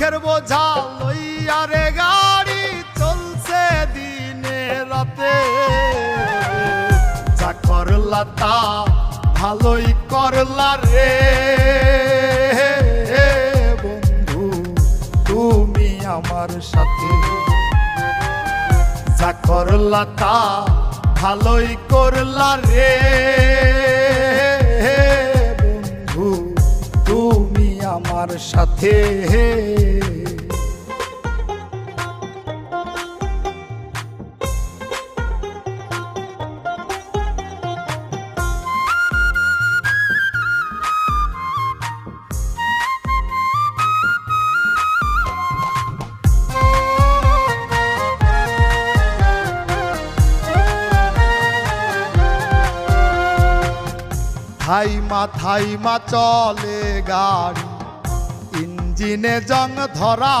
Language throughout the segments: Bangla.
দুঃখের বোঝা লইয়া রে গাড়ি চলছে দিনে রাতে। যা করলা তা ভালোই করলা রে বন্ধু তুমি আমার সাথে। যা করলা তা ভালোই করলা রে বন্ধু তুমি আমার সাথে। থাইমা থাইমা চলে গাড়ি ইঞ্জিনে জং ধরা,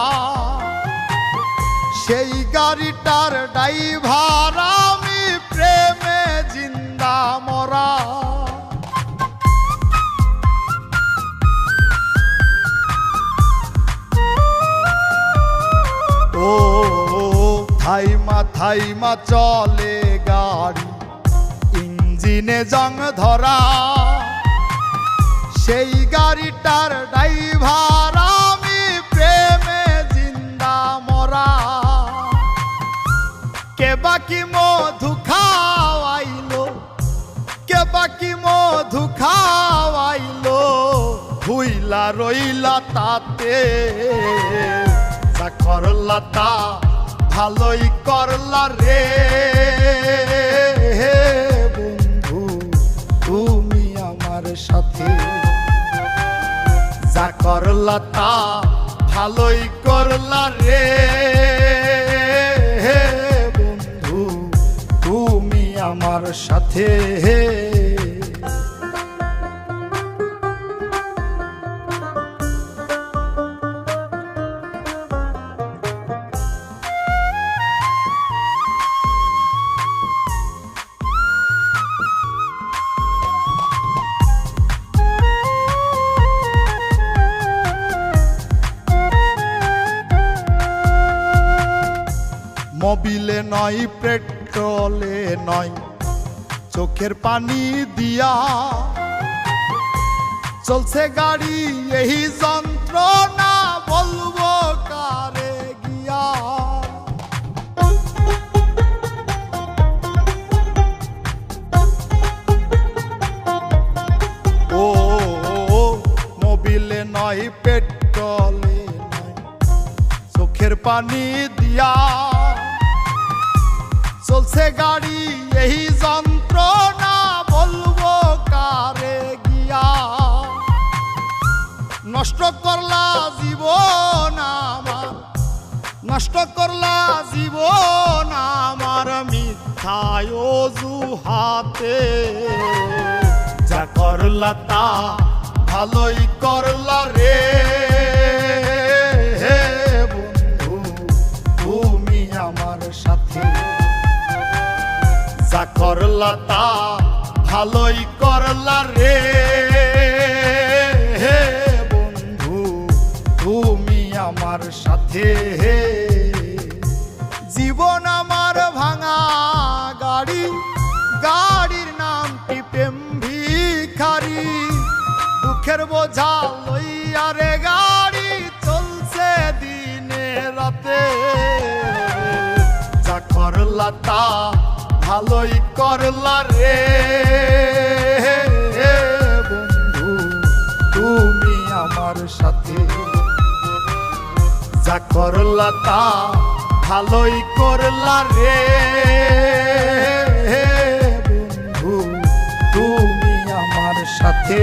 সেই গাড়িটার ড্রাইভার আমি প্রেমে জিন্দা মরা। ও থাইমা থাইমা চলে গাড়ি ইঞ্জিনে জং ধরা, সেই গাড়িটার ড্রাইভার আমি প্রেমে জিন্দা মরা। কে বাকি মধু খাওয়াইলো, কে বাকি মধু খাওয়াইলো, ভুইলা রইলা তাতে। যা করলা তা ভালোই করলা রে বন্ধু তুমি আমার সাথে। যা করলা তা ভালোই করলা রে বন্ধু তুমি আমার সাথে। মোবিলে নয় পেট্রোলে নয় চোখের পানি দিয়া চলছে গাড়ি এই যন্ত্রণা বলবো কারে গিয়া। ও মোবিলে নয় পেট্রোলে নয় চোখের পানি দিয়া চলছে গাড়ি এই যন্ত্রণা বলবো কারে গিয়া। নষ্ট করলা জীবন আমার, নষ্ট করলা জীবন আমার মিথ্যায় অজুহাতে। যা করলা তা ভালোই করলা রে বন্ধু তুমি আমার সাথে। যা করলা তা ভালোই করলা রে বন্ধু তুমি আমার সাথে। জীবন আমার ভাঙা গাড়ি, গাড়ির নামটি প্রেম ভিখারি। দুঃখের বোঝা লইয়া রে গাড়ি চলছে দিনে রাতে। যা করলা তা ভালোই করলা রে বন্ধু তুমি আমার সাথে। যা করলা তা ভালোই করলা রে বন্ধু তুমি আমার সাথে।